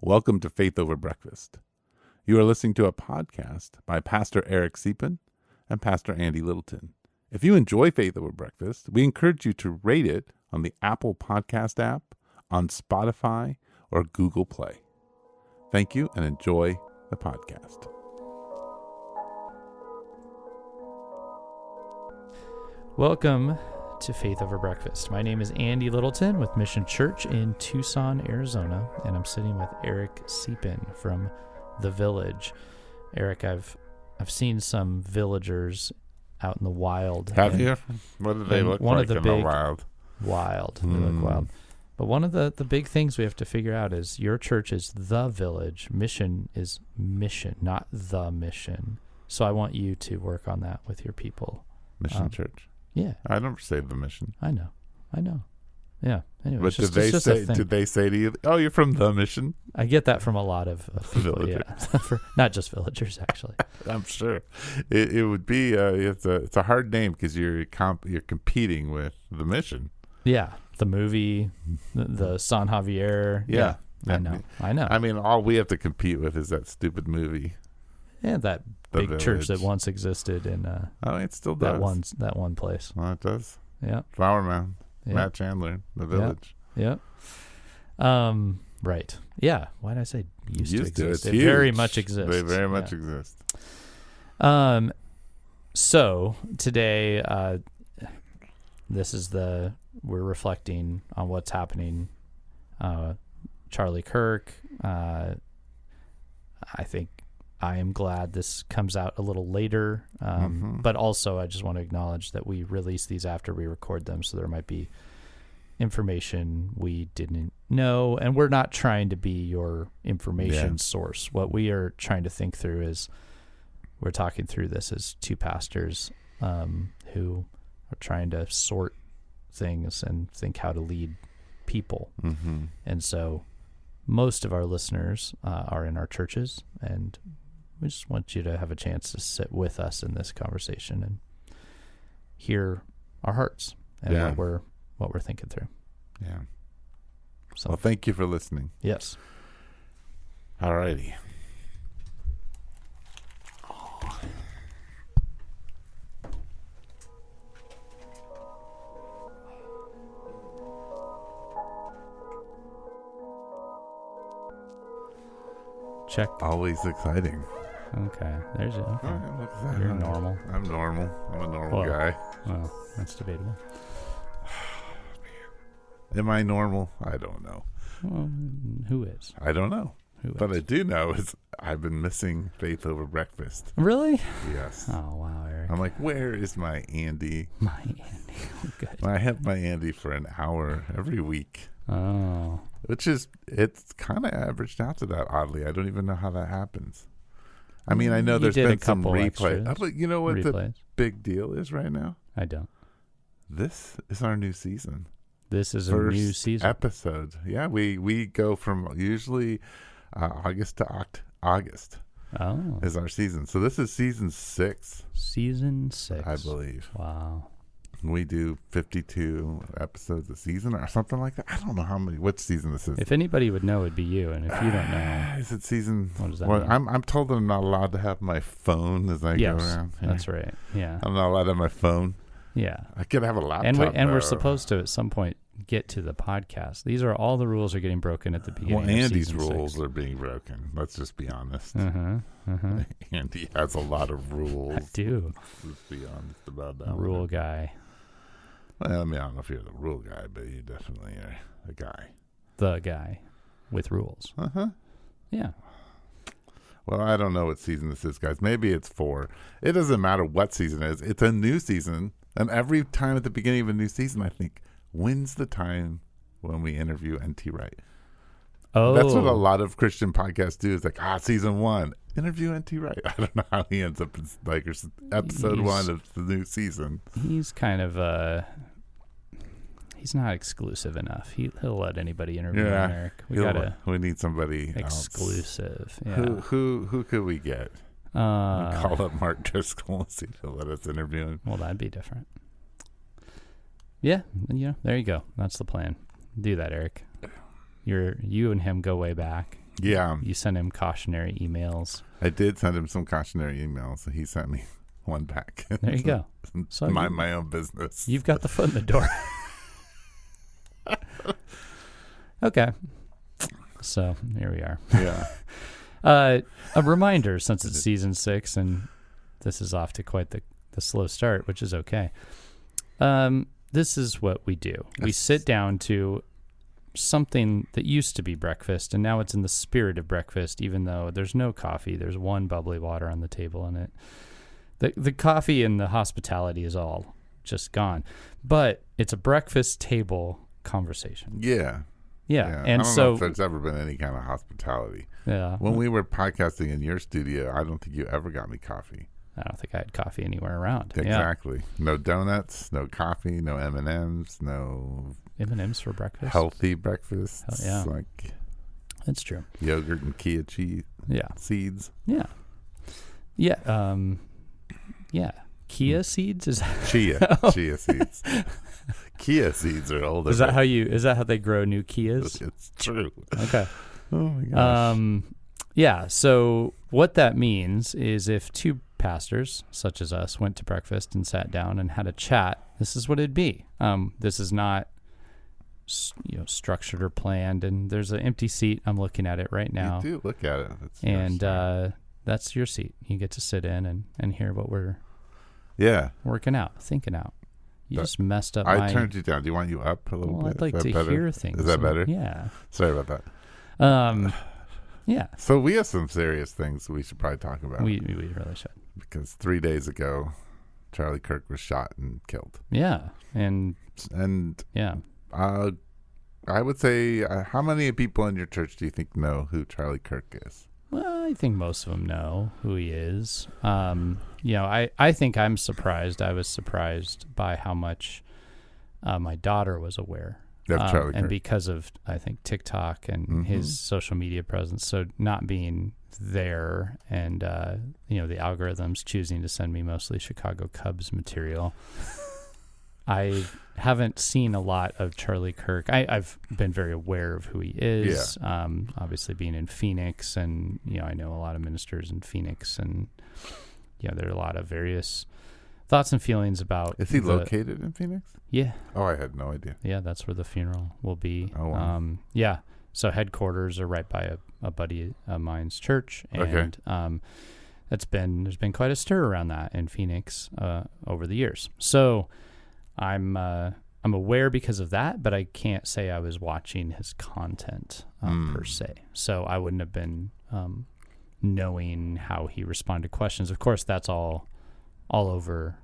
Welcome to Faith Over Breakfast. You are listening to a podcast by Pastor Eric Deepen and Pastor Andy Littleton. If you enjoy Faith Over Breakfast, we encourage you to rate it on the Apple Podcast app, on Spotify, or Google Play. Thank you and enjoy the podcast. Welcome to Faith Over Breakfast. My name is Andy Littleton with Mission Church in Tucson, Arizona, and I'm sitting with Eric Deepen from The Village. Eric, I've seen some villagers out in the wild. Have you? What do they look like in the wild? Wild. They look wild. But one of the big things we have to figure out is your church is The Village. Mission is mission, not the mission. So I want you to work on that with your people. Mission Church. Yeah. I never say the mission. I know. Yeah. Anyway, but did they say to you, oh, you're from the mission? I get that from a lot of people, villagers. yeah. Not just villagers, actually. I'm sure. It would be, it's a hard name because you're competing with the mission. Yeah. The movie, the San Javier. Yeah. I know. I mean, all we have to compete with is that stupid movie. Yeah, that big Village. church that once existed in it still does. that one place. Well, it does. Yeah. Flower Mound. Yeah. Matt Chandler, The Village. Yeah. Right. Yeah. Why did I say used to exist? It very much exists. They very much exist. So today, we're reflecting on what's happening. Charlie Kirk. I think I am glad this comes out a little later, but also I just want to acknowledge that we release these after we record them, so there might be information we didn't know, and we're not trying to be your information source. What we are trying to think through is we're talking through this as two pastors who are trying to sort things and think how to lead people. And so most of our listeners are in our churches, and we just want you to have a chance to sit with us in this conversation and hear our hearts and what we're thinking through. Yeah. So, well, thank you for listening. Yes. All righty. Check. Always exciting. Okay. There's it. Okay. Right, you're normal. I'm normal. I'm a normal guy. Well, that's debatable. Am I normal? I don't know. Well, who is? I don't know. But I do know is I've been missing Faith Over Breakfast. Really? Yes. Oh, wow, Eric. I'm like, where is my Andy? My Andy. Good. I have my Andy for an hour every week. Oh. It's kind of averaged out to that, oddly. I don't even know how that happens. I mean, I know there's been some replay. But you know what the big deal is right now? I don't. This is our new season. This is a new season. Episode. Yeah, we go from usually August to August. Oh. Is our season. So this is season 6. Season 6. I believe. Wow. We do 52 episodes a season or something like that. I don't know which season this is. If anybody would know, it'd be you. And if you don't know, is it season? What does that mean? I'm told that I'm not allowed to have my phone as I go around. That's right. Yeah. I'm not allowed to have my phone. Yeah. I could have a laptop. And we're supposed to at some point get to the podcast. These are all the rules are getting broken at the beginning. Well, Andy's rules are being broken. Let's just be honest. Andy has a lot of rules. I do. Let's be honest about that. Rule guy. Well, I mean, I don't know if you're the rule guy, but you definitely are a guy. The guy with rules. Yeah. Well, I don't know what season this is, guys. Maybe it's 4. It doesn't matter what season it is. It's a new season. And every time at the beginning of a new season, I think, when's the time when we interview N.T. Wright? Oh. That's what a lot of Christian podcasts do. Is like, season 1, interview N.T. Wright. I don't know how he ends up in episode 1 of the new season. He's kind of he's not exclusive enough. He'll let anybody interview him, Eric. We need somebody exclusive. Else. Yeah. Who could we get? Call up Mark Driscoll and see if he'll let us interview him. Well, that'd be different. Yeah, there you go. That's the plan. Do that, Eric. You and him go way back. Yeah. You sent him cautionary emails. I did send him some cautionary emails. He sent me one back. There you go. So mind my own business. You've got the foot in the door. Okay. So here we are. Yeah. A reminder, since it's season 6 and this is off to quite the slow start, which is okay. This is what we do. We sit down to something that used to be breakfast, and now it's in the spirit of breakfast, even though there's no coffee. There's one bubbly water on the table, and the coffee and the hospitality is all just gone. But it's a breakfast table conversation. Yeah. Yeah. I And don't so know if there's ever been any kind of hospitality. Yeah. When we were podcasting in your studio, I don't think you ever got me coffee. I don't think I had coffee anywhere around. Exactly. Yeah. No donuts, no coffee, no M&Ms, no M&Ms for breakfast. Healthy breakfast. Yeah. Like that's true. Yogurt and chia cheese. Yeah. Seeds. Yeah. Yeah. Yeah. Chia seeds is chia seeds. Chia seeds are older. Is that how they grow new Kias? It's true. Okay. Oh my gosh. Yeah. So what that means is if two pastors such as us went to breakfast and sat down and had a chat, this is what it'd be. This is not structured or planned, and there's an empty seat. I'm looking at it right now. You do look at it. That's your seat. You get to sit in and hear what we're working out, thinking out. You just messed up I turned you down. Do you want you up a little bit? I'd like to hear things. Is that better? Yeah. Sorry about that. Yeah. So we have some serious things we should probably talk about. We really should. Because 3 days ago, Charlie Kirk was shot and killed. Yeah. And yeah. I would say, how many people in your church do you think know who Charlie Kirk is? Well, I think most of them know who he is. I think I'm surprised. I was surprised by how much my daughter was aware. Charlie Kirk. And because of, I think, TikTok and his social media presence. So not being there and, the algorithms choosing to send me mostly Chicago Cubs material. I haven't seen a lot of Charlie Kirk. I've been very aware of who he is. Yeah. Obviously being in Phoenix, and I know a lot of ministers in Phoenix, and there are a lot of various thoughts and feelings about. Is he located in Phoenix? Yeah. Oh, I had no idea. Yeah, that's where the funeral will be. Oh, wow. Yeah. So headquarters are right by a buddy of mine's church, and there's been quite a stir around that in Phoenix over the years. So I'm aware because of that, but I can't say I was watching his content per se. So I wouldn't have been knowing how he responded to questions. Of course, that's all over.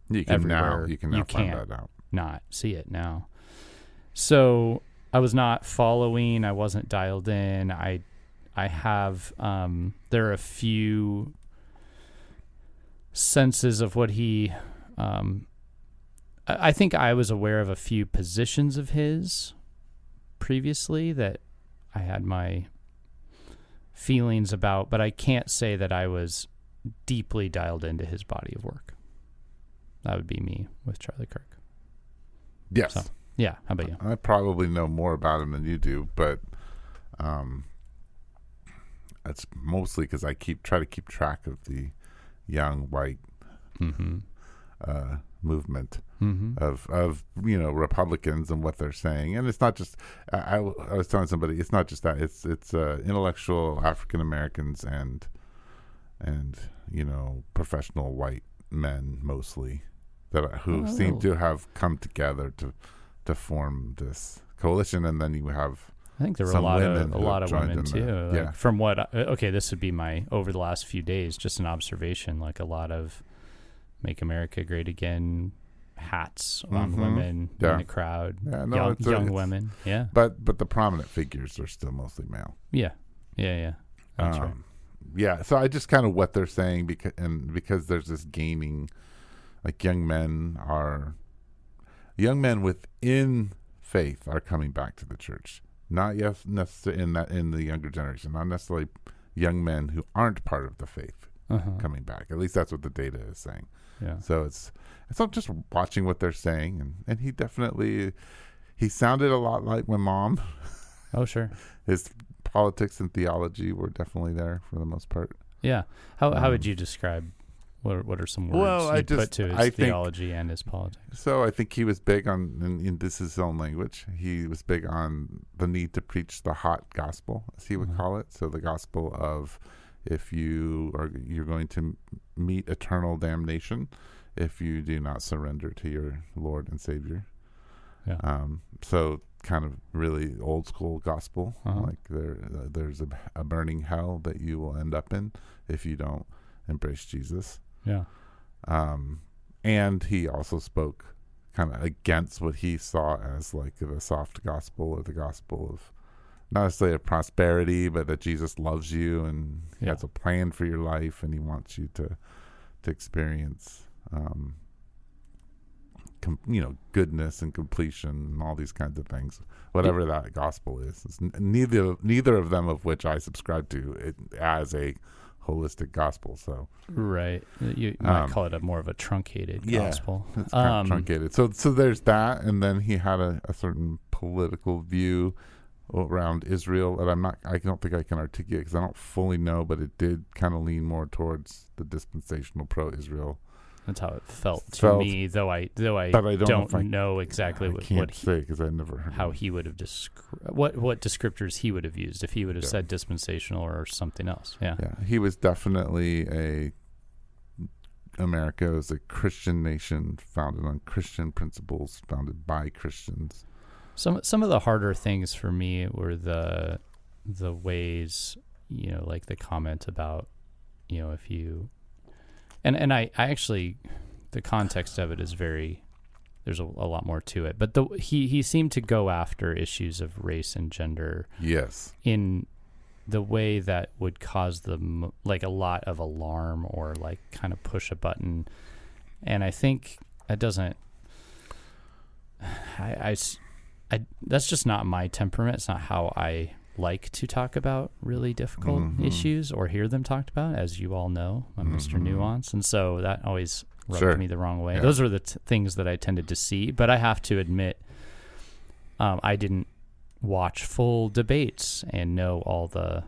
You can now find that out. Not see it now. So I was not following. I wasn't dialed in. I have there are a few senses of what he. I think I was aware of a few positions of his previously that I had my feelings about, but I can't say that I was deeply dialed into his body of work. That would be me with Charlie Kirk. Yes. So, yeah. How about you? I probably know more about him than you do, but that's mostly because I try to keep track of the young white movement of Republicans and what they're saying. And it's not just I was telling somebody, it's not just that, it's intellectual African Americans and professional white men mostly who seem to have come together to form this coalition. And then you have, I think there were a lot of women too. Yeah. From what this would be my over the last few days, just an observation, like a lot of Make America Great Again hats on women in the crowd. Yeah, no, young women. Yeah. But the prominent figures are still mostly male. Yeah. That's right. Yeah. So I just kind of what they're saying because there's this gaining, like young men within faith are coming back to the church. Not necessarily in the younger generation, not necessarily young men who aren't part of the faith coming back. At least that's what the data is saying. Yeah. So it's not just watching what they're saying, and he sounded a lot like my mom. Oh, sure. His politics and theology were definitely there for the most part. Yeah. How would you describe what are some words you'd put to his theology and his politics? So I think he was big on, and this is his own language, he was big on the need to preach the hot gospel, as he would call it. So the gospel of, if you're going to meet eternal damnation if you do not surrender to your Lord and Savior. Yeah. So kind of really old school gospel, like there's a burning hell that you will end up in if you don't embrace Jesus. Yeah. And he also spoke kind of against what he saw as like the soft gospel, or the gospel of not necessarily of prosperity, but that Jesus loves you and he has a plan for your life, and he wants you to experience goodness and completion and all these kinds of things, whatever that gospel is. It's neither of them of which I subscribe to it as a holistic gospel. So right, you might call it more of a truncated gospel. It's kind of truncated. So there's that, and then he had a certain political view around Israel that I don't think I can articulate because I don't fully know, but it did kind of lean more towards the dispensational pro-Israel. That's how it felt to me, though I don't know exactly what he say, because I never heard how he would have what descriptors he would have used if he would have said dispensational or something else. Yeah, he was definitely America is a Christian nation founded on Christian principles, founded by Christians. Some of the harder things for me were the ways, like the comment about, if you. And I actually, the context of it is there's a lot more to it. But he seemed to go after issues of race and gender. Yes. In the way that would cause them like a lot of alarm or like kind of push a button. And I think it doesn't, that's just not my temperament. It's not how I like to talk about really difficult issues or hear them talked about, as you all know. I'm Mr. Nuance, and so that always rubbed me the wrong way. Those are the things that I tended to see, but I have to admit I didn't watch full debates and know all the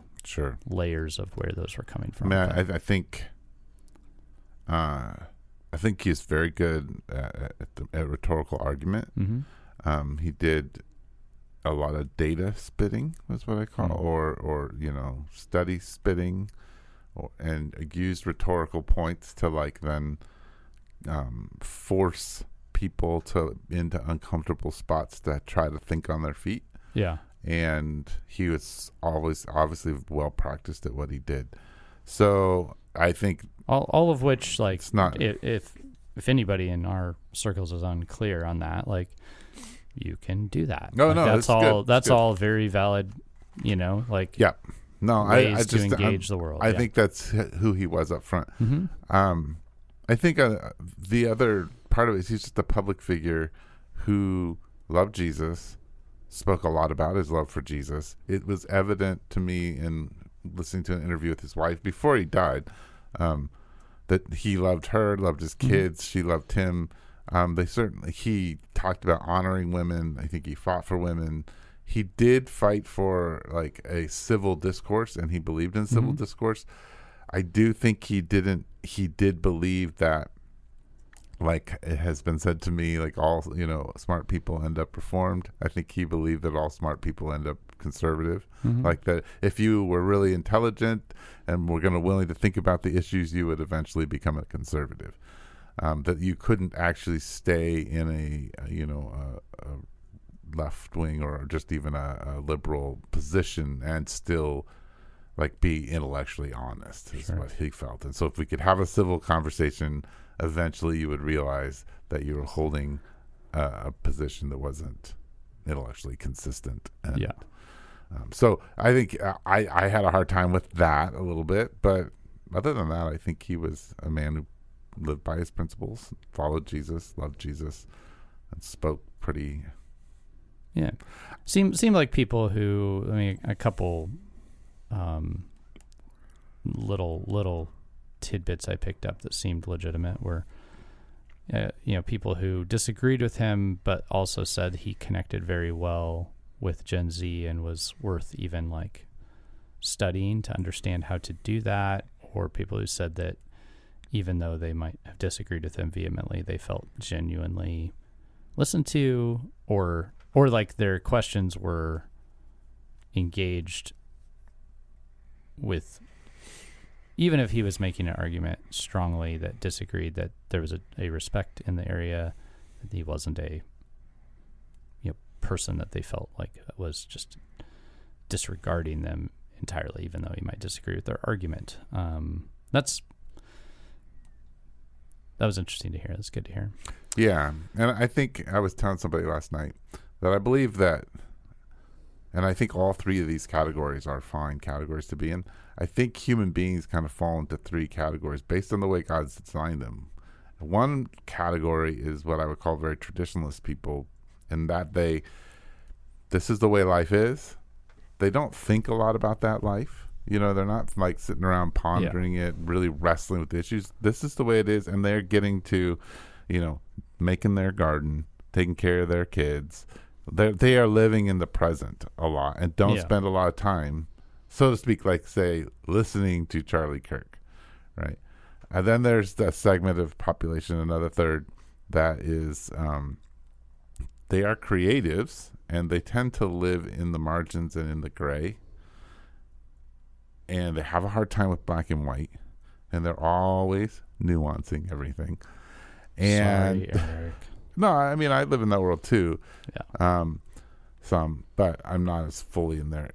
layers of where those were coming from. I think he's very good at rhetorical argument. He did a lot of data spitting, was what I call, or study spitting, and used rhetorical points to like then force people into uncomfortable spots to try to think on their feet. Yeah, and he was always obviously well practiced at what he did. So I think all of which, like, it's not if anybody in our circles is unclear on that, like, you can do that. That's all very valid, like ways I to engage the world. I think that's who he was up front. I think the other part of it is he's just a public figure who loved Jesus, spoke a lot about his love for Jesus. It was evident to me in listening to an interview with his wife before he died, that he loved her, loved his kids, she loved him. He talked about honoring women. I think he fought for women. He did fight for like a civil discourse, and he believed in civil discourse. I do think he did believe that, like it has been said to me, like all, smart people end up reformed. I think he believed that all smart people end up conservative. Like that if you were really intelligent and were willing to think about the issues, you would eventually become a conservative. That you couldn't actually stay in a left wing or just even a liberal position and still like be intellectually honest is what he felt. And so if we could have a civil conversation, eventually you would realize that you were holding a position that wasn't intellectually consistent. And, so I think I had a hard time with that a little bit, but other than that, I think he was a man who lived by his principles, followed Jesus, loved Jesus, and spoke pretty. Yeah, seemed like people who, a couple little tidbits I picked up that seemed legitimate were, people who disagreed with him, but also said he connected very well with Gen Z and was worth even like studying to understand how to do that, or people who said that even though they might have disagreed with him vehemently, they felt genuinely listened to, or like their questions were engaged with, even if he was making an argument strongly that disagreed, that there was a respect in the area, that he wasn't a person that they felt like was just disregarding them entirely, even though he might disagree with their argument. That was interesting to hear. That's good to hear. Yeah. And I think I was telling somebody last night that I believe that, and I think all three of these categories are fine categories to be in. I think human beings kind of fall into three categories based on the way God's designed them. One category is what I would call very traditionalist people, in that this is the way life is. They don't think a lot about that life. They're not like sitting around pondering it, really wrestling with the issues. This is the way it is, and they're getting to, making their garden, taking care of their kids. They are living in the present a lot and don't spend a lot of time, so to speak, like, say, listening to Charlie Kirk, right? And then there's the segment of population, another third, that is they are creatives, and they tend to live in the margins and in the gray, and they have a hard time with black and white, and they're always nuancing everything. And sorry, Eric. No, I mean, I live in that world too. Yeah. Some, but I'm not as fully in there.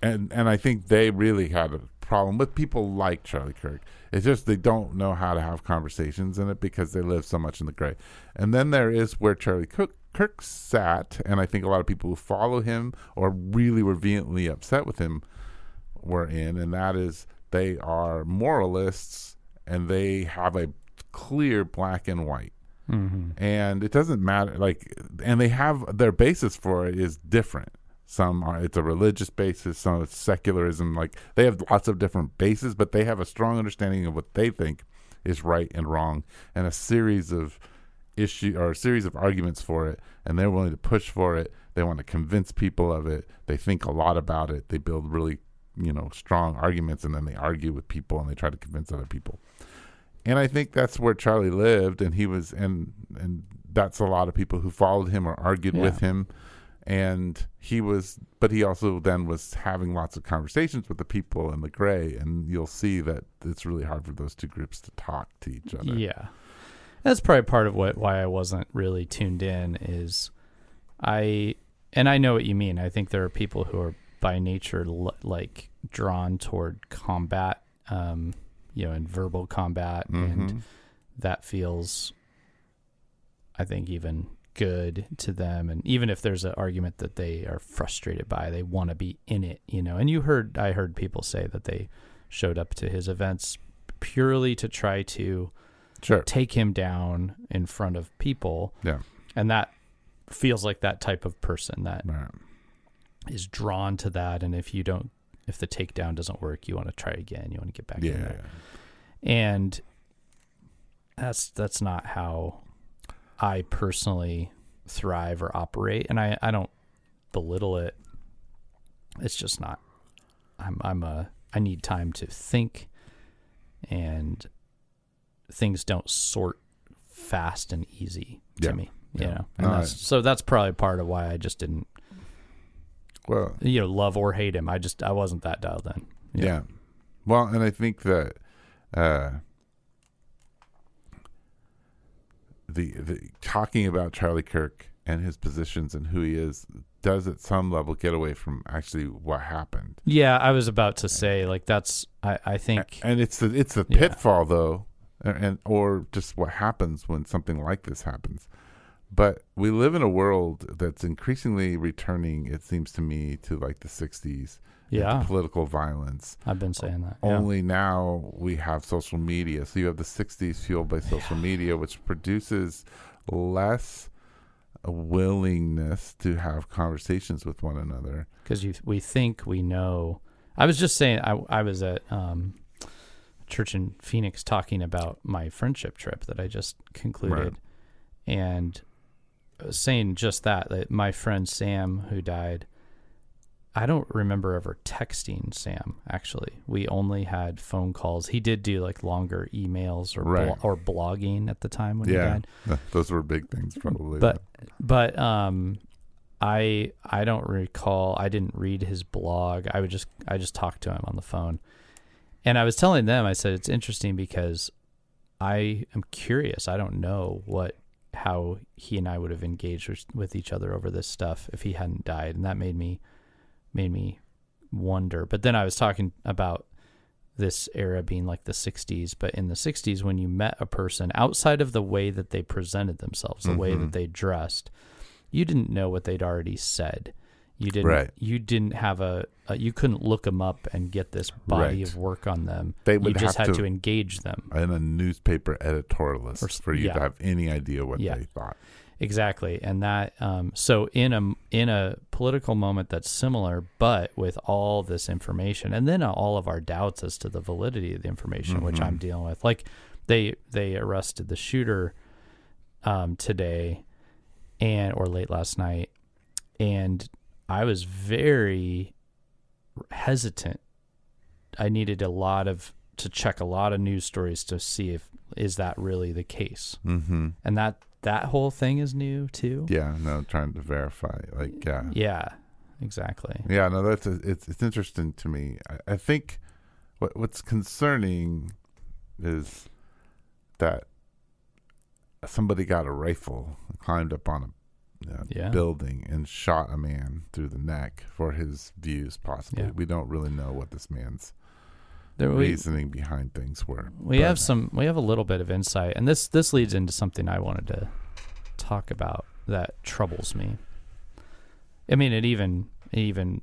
And I think they really had a problem with people like Charlie Kirk. It's just they don't know how to have conversations in it because they live so much in the gray. And then there is where Charlie Kirk sat, and I think a lot of people who follow him or really were vehemently upset with him were in, and that is they are moralists, and they have a clear black and white. Mm-hmm. And it doesn't matter, and they have their basis for it is different. It's a religious basis, some it's secularism. Like, they have lots of different bases, but they have a strong understanding of what they think is right and wrong, and a series of arguments for it, and they're willing to push for it. They want to convince people of it. They think a lot about it. They build really, strong arguments, and then they argue with people, and they try to convince other people. And I think that's where Charlie lived, and he was, and that's a lot of people who followed him or argued with him. And he also then was having lots of conversations with the people in the gray, and you'll see that it's really hard for those two groups to talk to each other. Yeah. That's probably part of why I wasn't really tuned in is I know what you mean. I think there are people who are by nature drawn toward combat, and verbal combat, and that feels, I think, even good to them. And even if there's an argument that they are frustrated by, they want to be in it, and I heard people say that they showed up to his events purely to try to take him down in front of people. Yeah. And that feels like that type of person that is drawn to that. And if the takedown doesn't work, you want to try again. You want to get back in there. And that's not how I personally thrive or operate. And I don't belittle it. It's just not, I need time to think, and things don't sort fast and easy to me, and that's probably part of why I just didn't, love or hate him. I wasn't that dialed in. Yeah. Well, and I think that, the talking about Charlie Kirk and his positions and who he is does at some level get away from actually what happened. Yeah, I was about to say, that's, I think, and it's the pitfall though, or just what happens when something like this happens. But we live in a world that's increasingly returning, it seems to me, to like the 60s. Yeah. Political violence. I've been saying that. Only now we have social media. So you have the 60s fueled by social media, which produces less willingness to have conversations with one another. Because we think we know. I was just saying, I was at church in Phoenix talking about my friendship trip that I just concluded. Right. And saying just that my friend Sam, who died, I don't remember ever texting Sam, actually. We only had phone calls. He did do like longer emails or blogging at the time when he died. Those were big things probably. But I don't recall. I didn't read his blog. I just talked to him on the phone. And I was telling them, I said, it's interesting because I am curious. I don't know how he and I would have engaged with each other over this stuff if he hadn't died. And that made me wonder. But then I was talking about this era being like the 60s. But in the 60s, when you met a person outside of the way that they presented themselves, the way that they dressed, you didn't know what they'd already said. You didn't have you couldn't look them up and get this body of work on them. You just had to engage them. In a newspaper editorialist for you to have any idea what they thought. Exactly. And that, so in a political moment that's similar, but with all this information and then all of our doubts as to the validity of the information, which I'm dealing with, like they arrested the shooter, today or late last night. And I was very hesitant. I needed to check a lot of news stories to see is that really the case. And that whole thing is new too. Yeah, no, trying to verify, Yeah, exactly. Yeah, no, it's interesting to me. I think what's concerning is that somebody got a rifle, climbed up on a building and shot a man through the neck for his views, possibly. We don't really know what this man's reasoning behind things were. We have a little bit of insight, and this leads into something I wanted to talk about that troubles me. I mean, it even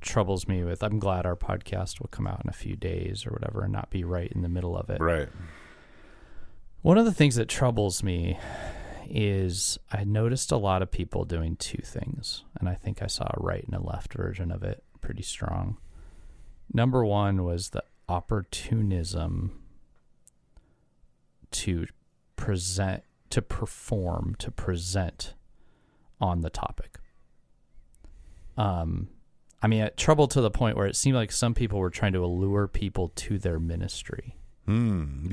troubles me with, I'm glad our podcast will come out in a few days or whatever and not be right in the middle of it. Right. One of the things that troubles me is I noticed a lot of people doing two things, and I think I saw a right and a left version of it pretty strong. Number one was the opportunism to present on the topic. I mean, it troubled to the point where it seemed like some people were trying to allure people to their ministry. You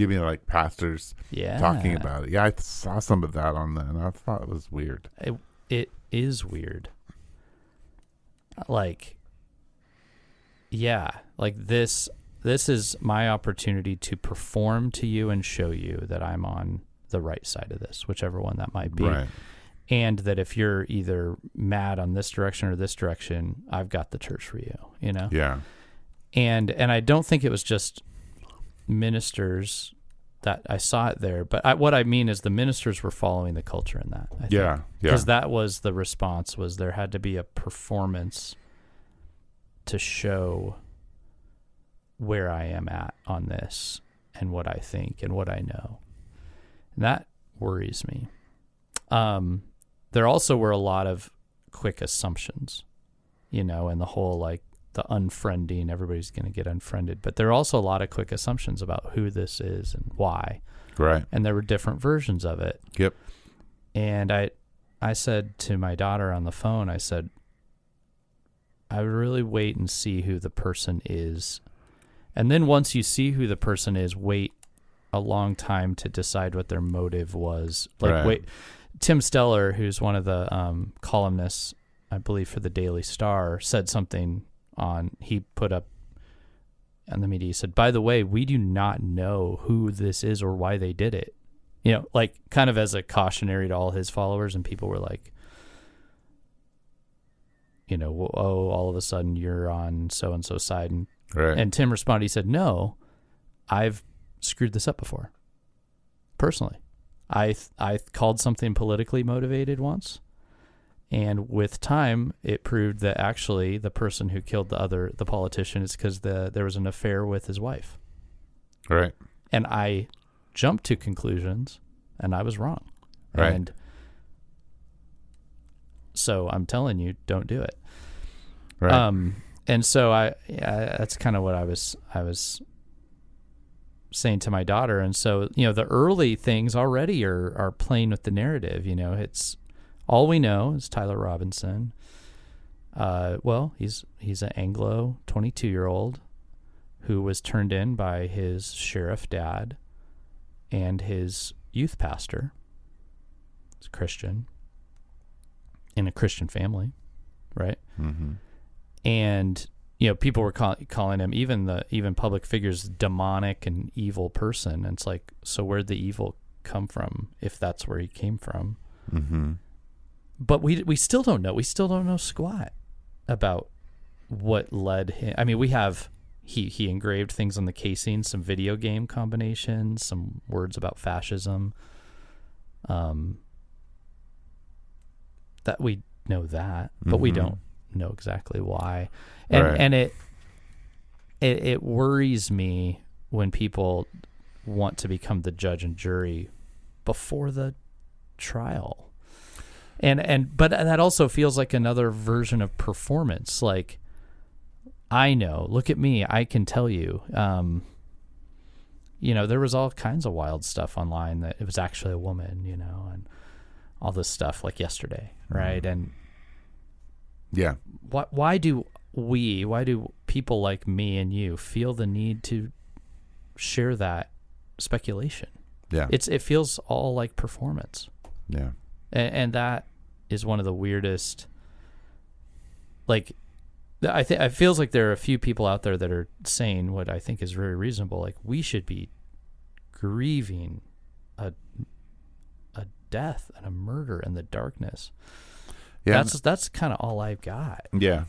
mean like pastors talking about it? Yeah, I saw some of that on that, and I thought it was weird. It is weird. Like this is my opportunity to perform to you and show you that I'm on the right side of this, whichever one that might be. Right. And that if you're either mad on this direction or this direction, I've got the church for you, you know? Yeah. And I don't think it was just ministers that I saw it there, but what I mean is the ministers were following the culture in that. I think. Because that was the response, was there had to be a performance to show where I am at on this and what I think and what I know. And that worries me. There also were a lot of quick assumptions, and the whole, like, the unfriending, everybody's going to get unfriended. But there are also a lot of quick assumptions about who this is and why. Right. And there were different versions of it. Yep. And I said to my daughter on the phone, I said, I would really wait and see who the person is. And then once you see who the person is, wait a long time to decide what their motive was. Wait. Tim Steller, who's one of the columnists, I believe, for the Daily Star, said something he put up on the media. He said, by the way, we do not know who this is or why they did it. Like, kind of as a cautionary to all his followers, and people were like, all of a sudden you're on so-and-so side. And Tim responded, he said, no, I've screwed this up before. Personally. I called something politically motivated once. And with time, it proved that actually the person who killed the politician is because there was an affair with his wife. Right. And I jumped to conclusions, and I was wrong. Right. And so I'm telling you, don't do it. Right. And so that's kind of what I was saying to my daughter. And so, the early things already are playing with the narrative. It's all we know is Tyler Robinson, Well, he's an Anglo 22-year-old who was turned in by his sheriff dad and his youth pastor. He's a Christian in a Christian family, right? Mm-hmm. And people were calling him, even public figures, demonic and evil person. And it's like, so where'd the evil come from if that's where he came from? Mm-hmm. But we still don't know. We still don't know squat about what led him. I mean, we have he engraved things on the casing, some video game combinations, some words about fascism. That we know that, but we don't know exactly why. And Right. and it worries me when people want to become the judge and jury before the trial. But that also feels like another version of performance. Like, I know, look at me, I can tell you. There was all kinds of wild stuff online that it was actually a woman, and all this stuff like yesterday, right? And Yeah. why do people like me and you feel the need to share that speculation? Yeah. It feels all like performance. Yeah. And that is one of the weirdest. Like, it feels like there are a few people out there that are saying what I think is very reasonable. Like, we should be grieving a death and a murder and the darkness. Yeah. That's kind of all I've got. Yeah.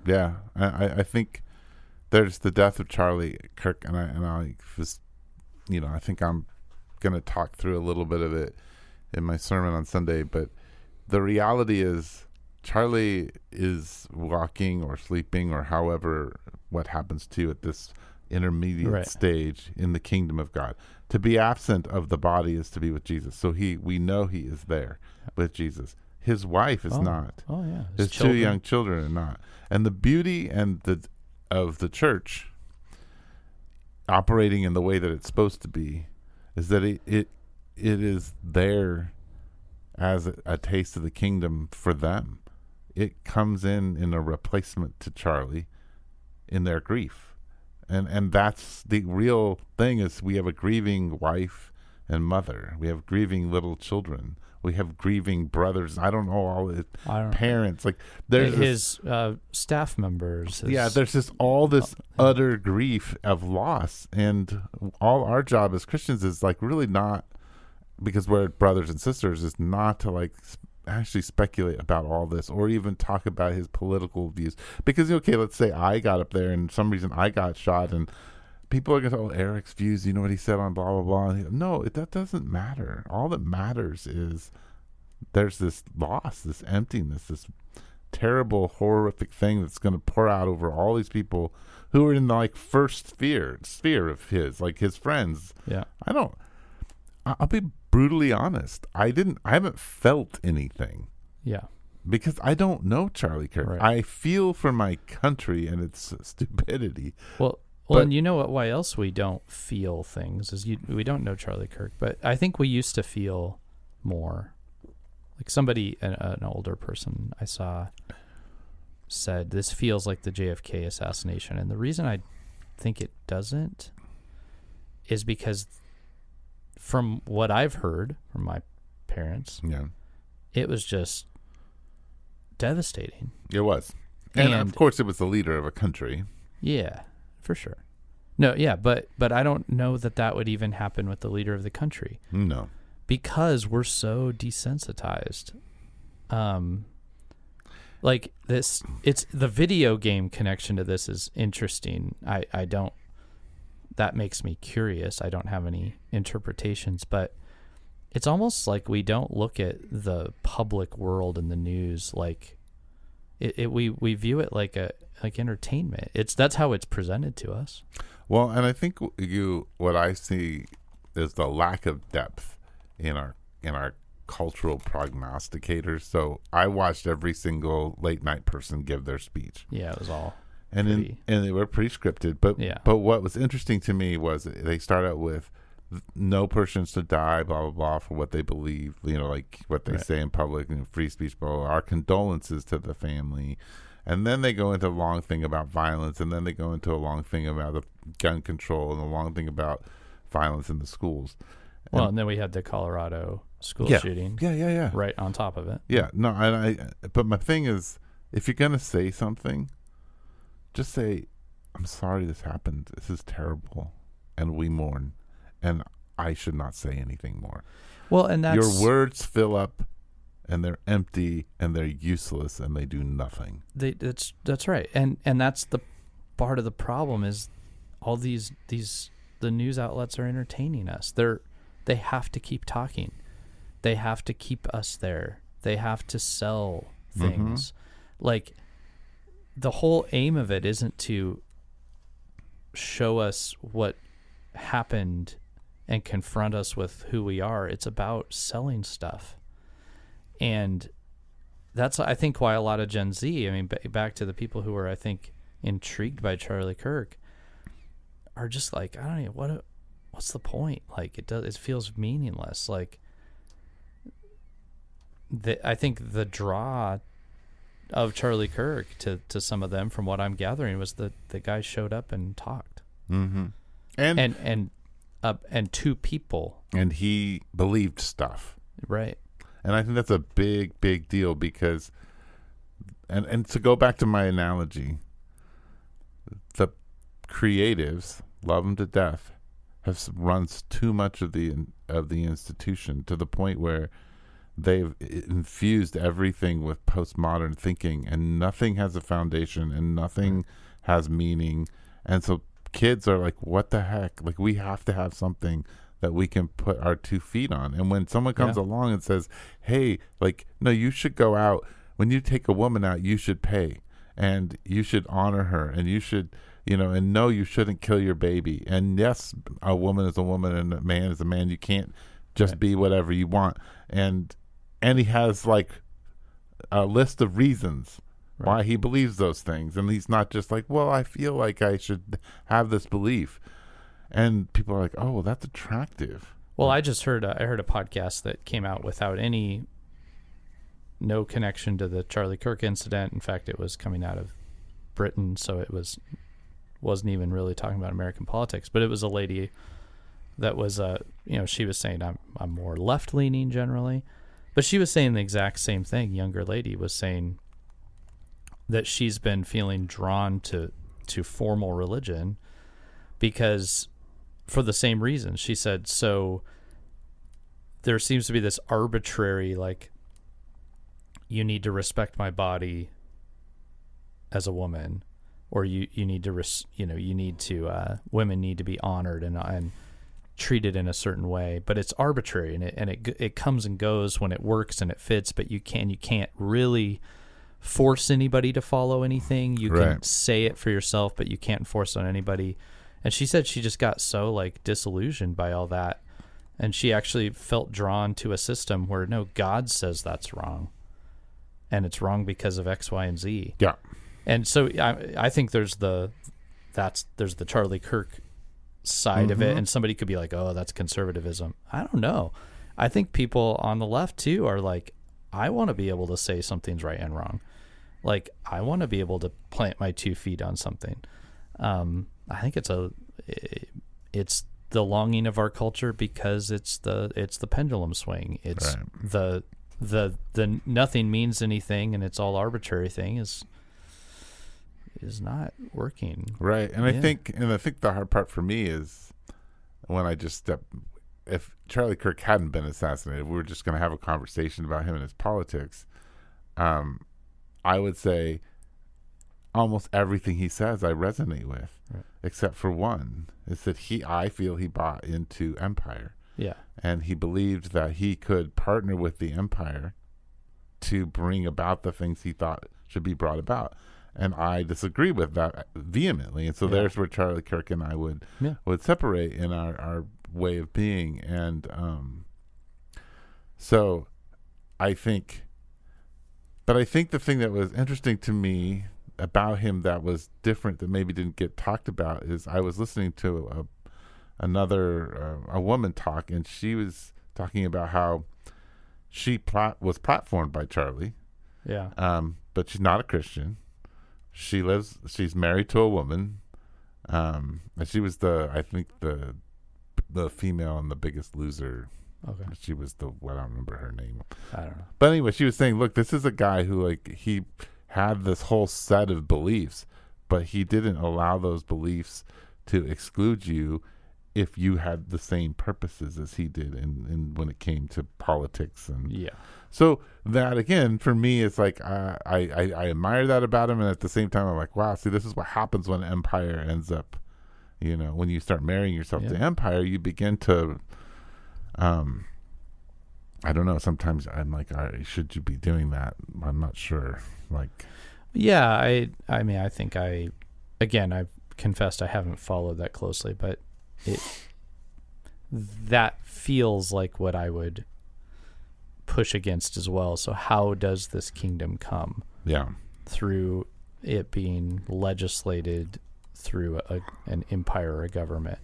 Yeah. I think there's the death of Charlie Kirk, and I was, I think I'm going to talk through a little bit of it in my sermon on Sunday, but the reality is Charlie is walking or sleeping or however what happens to you at this intermediate stage in the kingdom of God. To be absent of the body is to be with Jesus. So we know he is there with Jesus. His wife is not. Oh yeah. His two young children are not. And the beauty of the church operating in the way that it's supposed to be is that it is there as a taste of the kingdom for them. It comes in a replacement to Charlie in their grief. And that's the real thing, is we have a grieving wife and mother. We have grieving little children. We have grieving brothers. I don't know, all his parents. Like, there's his staff members. There's just all this utter grief of loss. And all our job as Christians is like really not, because we're brothers and sisters, is not to like actually speculate about all this or even talk about his political views. Because, okay, let's say I got up there and for some reason I got shot and people are going to say, oh, Eric's views, you know what he said on blah, blah, blah. No, that doesn't matter. All that matters is there's this loss, this emptiness, this terrible, horrific thing that's going to pour out over all these people who are in the like first sphere of his, like his friends. Yeah. I'll be brutally honest. I haven't felt anything. Yeah. Because I don't know Charlie Kirk. Right. I feel for my country and its stupidity. Well, and you know what? Why else we don't feel things is we don't know Charlie Kirk, but I think we used to feel more. Like somebody, an older person I saw, said this feels like the JFK assassination, and the reason I think it doesn't is because, from what I've heard from my parents, it was just devastating. It was, and of course, it was the leader of a country. Yeah. For sure. No, yeah, but I don't know that would even happen with the leader of the country. No. Because we're so desensitized. Like this, it's the video game connection to this is interesting. That makes me curious. I don't have any interpretations, but it's almost like we don't look at the public world and the news like we view it like entertainment. That's how it's presented to us. Well, and I think what I see is the lack of depth in our cultural prognosticators. So I watched every single late night person give their speech. Yeah, it was all and they were pretty scripted. But what was interesting to me was they start out with no person should die, blah blah blah, for what they believe. Like what they say in public and free speech. Blah, blah. Our condolences to the family. And then they go into a long thing about violence, and then they go into a long thing about the gun control, and a long thing about violence in the schools. Well, and then we had the Colorado school shooting. Yeah. Right on top of it. Yeah, no, but my thing is, if you're going to say something, just say, I'm sorry this happened. This is terrible. And we mourn. And I should not say anything more. Well, and that's... Your words fill up, and they're empty, and they're useless, and they do nothing. That's right. And that's the part of the problem is all the news outlets are entertaining us. They have to keep talking. They have to keep us there. They have to sell things. Like, the whole aim of it isn't to show us what happened and confront us with who we are. It's about selling stuff. And that's, I think, why a lot of Gen Z, I mean, back to the people who are, I think, intrigued by Charlie Kirk, are just like, I don't know, what's the point? Like, it feels meaningless. Like, I think the draw of Charlie Kirk to some of them, from what I'm gathering, was the guy showed up and talked. And to people. And he believed stuff. Right. And I think that's a big, big deal because, and to go back to my analogy, the creatives, love them to death, have run too much of the institution to the point where they've infused everything with postmodern thinking, and nothing has a foundation and nothing has meaning. And so kids are like, what the heck? Like, we have to have something that we can put our 2 feet on. And when someone comes along and says, hey, like, no, you should go out. When you take a woman out, you should pay, and you should honor her, and you should, and no, you shouldn't kill your baby. And yes, a woman is a woman and a man is a man. You can't just be whatever you want. And he has like a list of reasons why he believes those things. And he's not just like, well, I feel like I should have this belief. And people are like, oh, well, that's attractive. Well, I just heard a podcast that came out without no connection to the Charlie Kirk incident. In fact, it was coming out of Britain, so it wasn't even really talking about American politics. But it was a lady that was, she was saying I'm more left leaning generally, but she was saying the exact same thing. Younger lady was saying that she's been feeling drawn to formal religion because, for the same reason. She said, so there seems to be this arbitrary, like, you need to respect my body as a woman, or you need to women need to be honored and treated in a certain way, but it's arbitrary, and it comes and goes when it works and it fits, but you can't really force anybody to follow anything. You can say it for yourself, but you can't force on anybody. And she said she just got so, like, disillusioned by all that. And she actually felt drawn to a system where, no, God says that's wrong. And it's wrong because of X, Y, and Z. Yeah. And so I think there's the Charlie Kirk side of it. And somebody could be like, oh, that's conservatism. I don't know. I think people on the left, too, are like, I want to be able to say something's right and wrong. Like, I want to be able to plant my 2 feet on something. I think it's the longing of our culture because it's the pendulum swing. It's the nothing means anything and it's all arbitrary thing is not working. Right. And I think the hard part for me is when I just if Charlie Kirk hadn't been assassinated, we were just going to have a conversation about him and his politics. I would say almost everything he says I resonate with, except for one. It's that I feel he bought into empire. Yeah. And he believed that he could partner with the empire to bring about the things he thought should be brought about. And I disagree with that vehemently. And so there's where Charlie Kirk and I would separate in our way of being. And so I think the thing that was interesting to me about him that was different, that maybe didn't get talked about, is I was listening to a woman talk, and she was talking about how she was platformed by Charlie. Yeah. But she's not a Christian. She's married to a woman. And she was I think the female in The Biggest Loser. Okay. She was I don't remember her name. I don't know. But anyway, she was saying, look, this is a guy who, like, he had this whole set of beliefs, but he didn't allow those beliefs to exclude you if you had the same purposes as he did in when it came to politics. And Yeah. so that, again, for me, it's like I admire that about him, and at the same time I'm like, wow, see, this is what happens when empire ends up, when you start marrying yourself to empire, you begin to I don't know, sometimes I'm like, should you be doing that? I'm not sure. Like, yeah, I mean, I think I've confessed I haven't followed that closely, but that feels like what I would push against as well. So how does this kingdom come? Yeah. Through it being legislated through an empire or a government.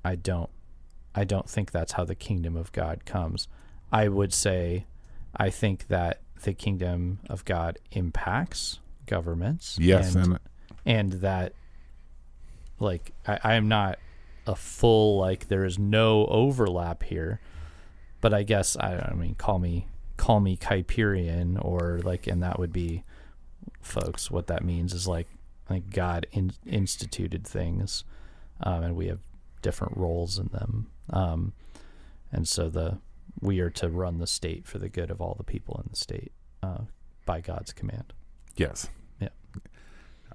I don't think that's how the kingdom of God comes. I would say I think that the kingdom of God impacts governments. Yes, and that, like, I am not a full, like, there is no overlap here, but I guess I mean, call me Kuyperian, or like, and that would be, folks, what that means is like God instituted things, and we have different roles in them, and so we are to run the state for the good of all the people in the state, by God's command. Yes. Yeah.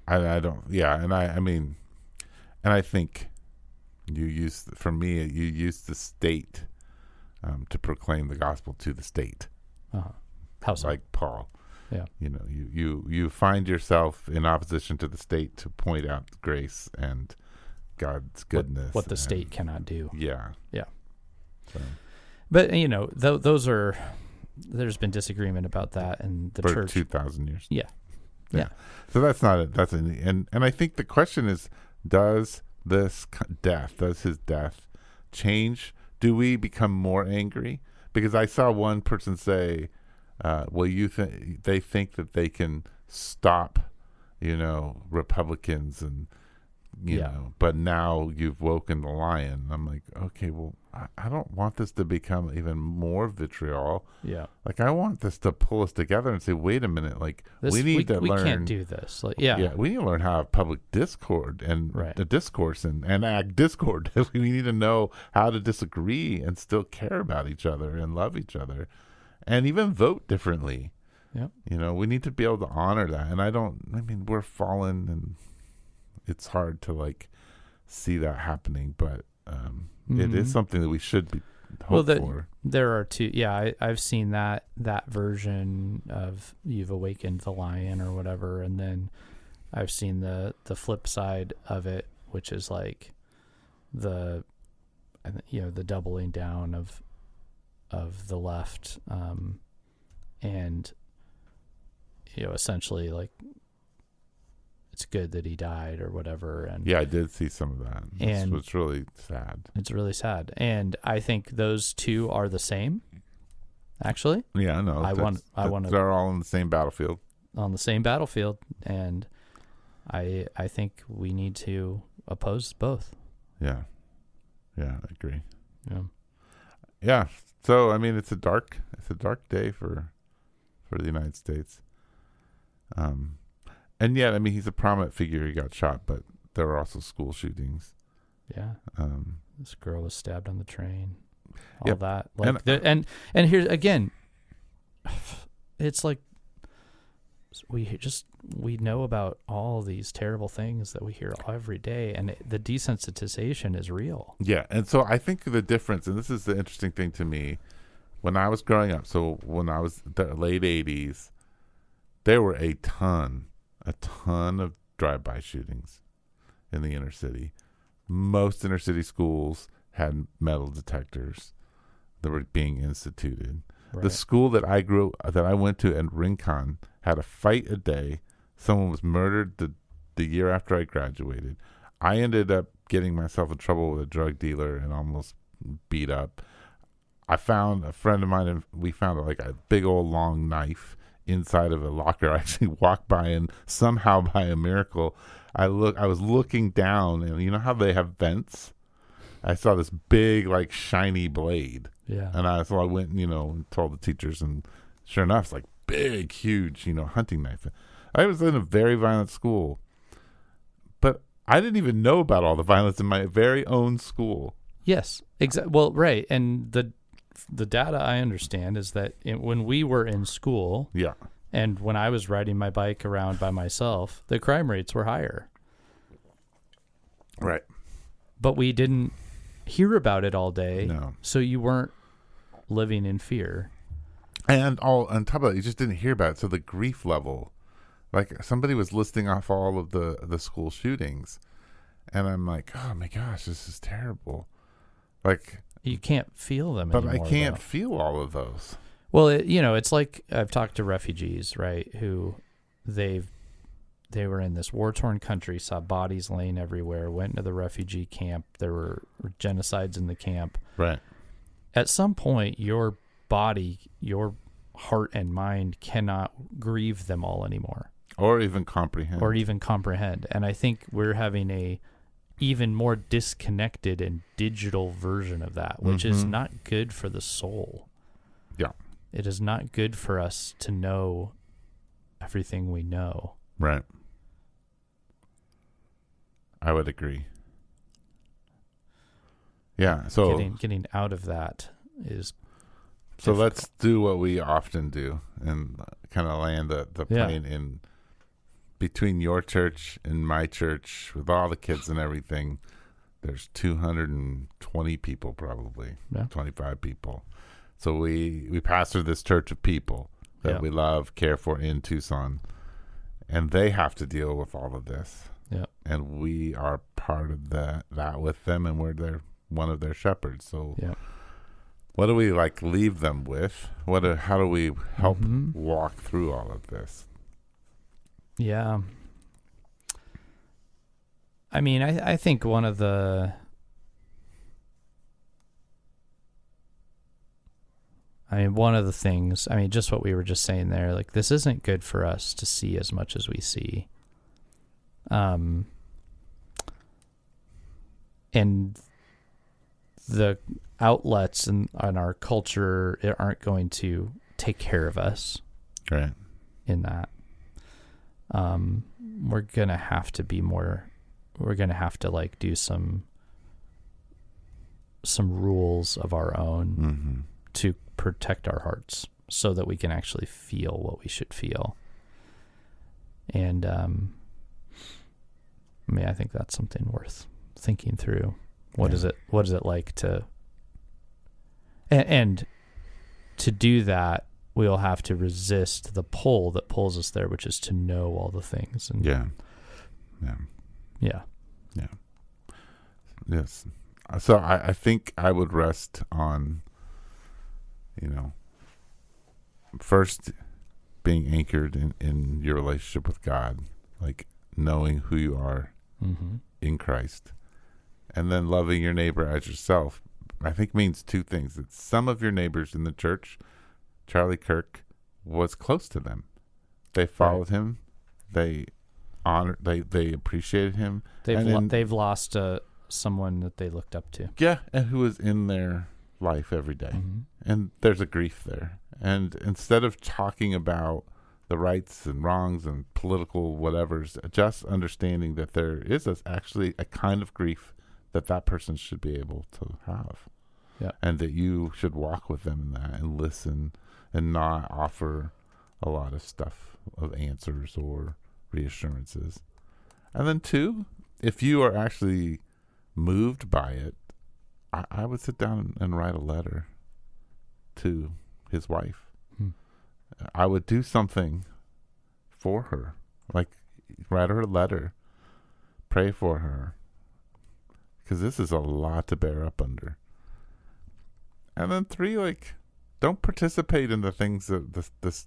I don't. Yeah, and I mean, and I think you use the state to proclaim the gospel to the state. How so? Like Paul. Yeah. You find yourself in opposition to the state to point out grace and God's goodness. What the state cannot do. Yeah. Yeah. So. But, those are, there's been disagreement about that in the for church. 2,000 years. Yeah. Yeah. So that's not it. And I think the question is, does his death change? Do we become more angry? Because I saw one person say, they think that they can stop, Republicans and, but now you've woken the lion. I'm like, okay, well, I don't want this to become even more vitriol. Yeah. Like, I want this to pull us together and say, wait a minute, like, we need to learn. We can't do this. Like, yeah. We need to learn how to have public discord and the discourse and act discord. We need to know how to disagree and still care about each other and love each other and even vote differently. Yeah. We need to be able to honor that. And we're fallen, and it's hard to, like, see that happening, but it is something that we should be hope for. There are two. Yeah, I've seen that version of you've awakened the lion or whatever, and then I've seen the flip side of it, which is like the doubling down of the left, and essentially, like, it's good that he died or whatever. And yeah, I did see some of that. And it's really sad. It's really sad. And I think those two are the same, actually. Yeah, I know. I want to. They're all on the same battlefield. On the same battlefield. And I think we need to oppose both. Yeah. Yeah, I agree. Yeah. Yeah. So, it's a dark day for the United States. And yet, he's a prominent figure. He got shot, but there were also school shootings. Yeah. This girl was stabbed on the train. All yep. that. Like, and here's again, it's like we know about all these terrible things that we hear every day, and the desensitization is real. Yeah, and so I think the difference, and this is the interesting thing to me, when I was growing up, so when I was the late 80s, there were a ton of drive-by shootings in the inner city. Most inner city schools had metal detectors that were being instituted. Right. The school that I went to in Rincon had a fight a day. Someone was murdered the year after I graduated. I ended up getting myself in trouble with a drug dealer and almost beat up. I found a friend of mine, and we found like a big old long knife inside of a locker. I actually walked by, and somehow by a miracle, I was looking down, and you know how they have vents? I saw this big, like, shiny blade. Yeah. And so I went, and told the teachers, and sure enough, it's like big, huge, hunting knife. I was in a very violent school, but I didn't even know about all the violence in my very own school. Yes, exactly. Well, right. And the data I understand is that when we were in school, yeah, and when I was riding my bike around by myself, the crime rates were higher. Right. But we didn't hear about it all day. No. So you weren't living in fear. And on top of that, you just didn't hear about it. So the grief level, like somebody was listing off all of the school shootings, and I'm like, oh my gosh, this is terrible. Like, you can't feel them but anymore. I can't feel all of those. Well, it's like I've talked to refugees, right, who they were in this war-torn country, saw bodies laying everywhere, went into the refugee camp. There were genocides in the camp. Right. At some point, your body, your heart and mind cannot grieve them all anymore. Or even comprehend. And I think we're having a even more disconnected and digital version of that, which is not good for the soul. Yeah. It is not good for us to know everything we know. Right. I would agree. Yeah. So getting out of that is so difficult. Let's do what we often do and kind of land the plane in between your church and my church with all the kids and everything. There's 220 people, probably 25 people. So we pastor this church of people that we love, care for in Tucson, and they have to deal with all of this. Yeah. And we are part of that with them, and we're one of their shepherds. So what do we leave them with? How do we help walk through all of this? Yeah. I mean, I think one of the things, just what we were just saying there, this isn't good for us to see as much as we see. And the outlets in our culture aren't going to take care of us. Right. In that. We're going to have to be more, we're going to have to do some rules of our own to protect our hearts so that we can actually feel what we should feel. And, I think that's something worth thinking through. What is it like to, and to do that, we'll have to resist the pull that pulls us there, which is to know all the things. And Yes. So I think I would rest on, first being anchored in your relationship with God, knowing who you are in Christ, and then loving your neighbor as yourself. I think means two things. That some of your neighbors in the church, Charlie Kirk was close to them. They followed him. They honored. They appreciated him. They've lost someone that they looked up to. Yeah, and who was in their life every day. And there's a grief there. And instead of talking about the rights and wrongs and political whatevers, just understanding that there is actually a kind of grief that person should be able to have. Yeah. And that you should walk with them in that and listen and not offer a lot of stuff of answers or reassurances. And then two, if you are actually moved by it, I would sit down and write a letter to his wife. I would do something for her, write her a letter, pray for her, because this is a lot to bear up under. And then three, don't participate in the things that this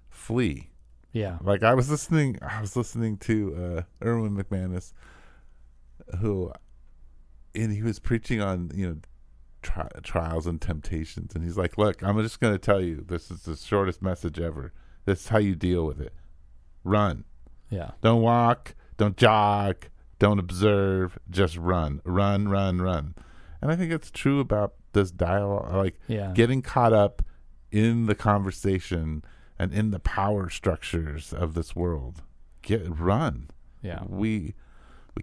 flee. Yeah. I was listening to Erwin McManus, and he was preaching on, trials and temptations. And he's like, look, I'm just going to tell you, this is the shortest message ever. This is how you deal with it. Run. Yeah. Don't walk. Don't jog. Don't observe. Just run. Run, run, run. And I think it's true about this dialogue, like getting caught up in the conversation and in the power structures of this world. Run. Yeah. We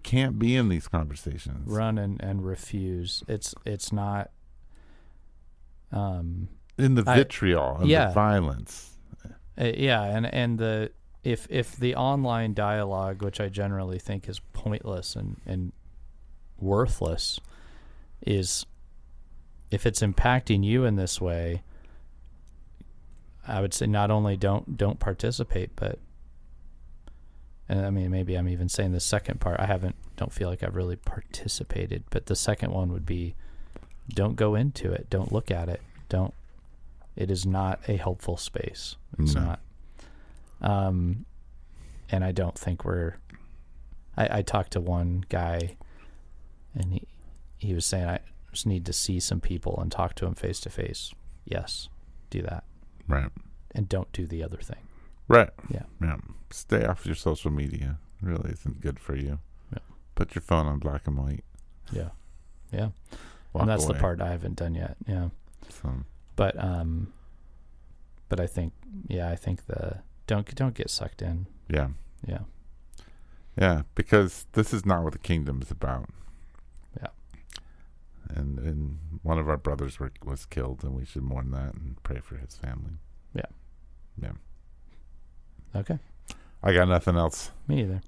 can't be in these conversations. Run and refuse. It's not in the vitriol and the violence. And the if the online dialogue, which I generally think is pointless and worthless, is if it's impacting you in this way, I would say not only don't participate, but, and I mean, maybe I'm even saying the second part. Don't feel like I've really participated, but the second one would be, don't go into it. Don't look at it. It is not a helpful space. It's not. And I don't think I talked to one guy and he was saying, I just need to see some people and talk to them face to face. Yes. Do that. Right. And don't do the other thing. Right. Yeah. Yeah. Stay off your social media. It really isn't good for you. Yeah. Put your phone on black and white. Yeah. Yeah. Walk and that's away. the part I haven't done yet. Yeah. But I think don't get sucked in. Yeah. Yeah. Yeah, because this is not what the kingdom is about. Yeah. And one of our brothers was killed, and we should mourn that and pray for his family. Yeah. Yeah. Okay. I got nothing else. Me either.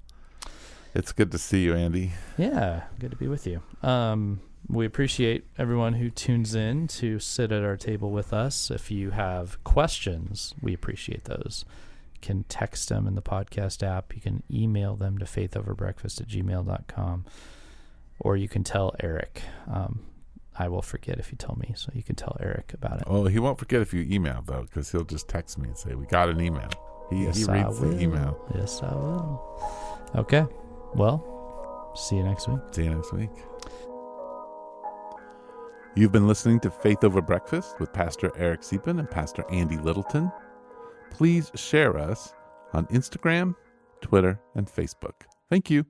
It's good to see you, Andy. Yeah, good to be with you. We appreciate everyone who tunes in to sit at our table with us. If you have questions, we appreciate those. You can text them in the podcast app. You can email them to faithoverbreakfast@gmail.com. Or you can tell Eric. I will forget if you tell me, so you can tell Eric about it. Oh, he won't forget if you email, though, because he'll just text me and say, we got an email. He reads the email. Yes, I will. Okay. Well, see you next week. See you next week. You've been listening to Faith Over Breakfast with Pastor Eric Siepen and Pastor Andy Littleton. Please share us on Instagram, Twitter, and Facebook. Thank you.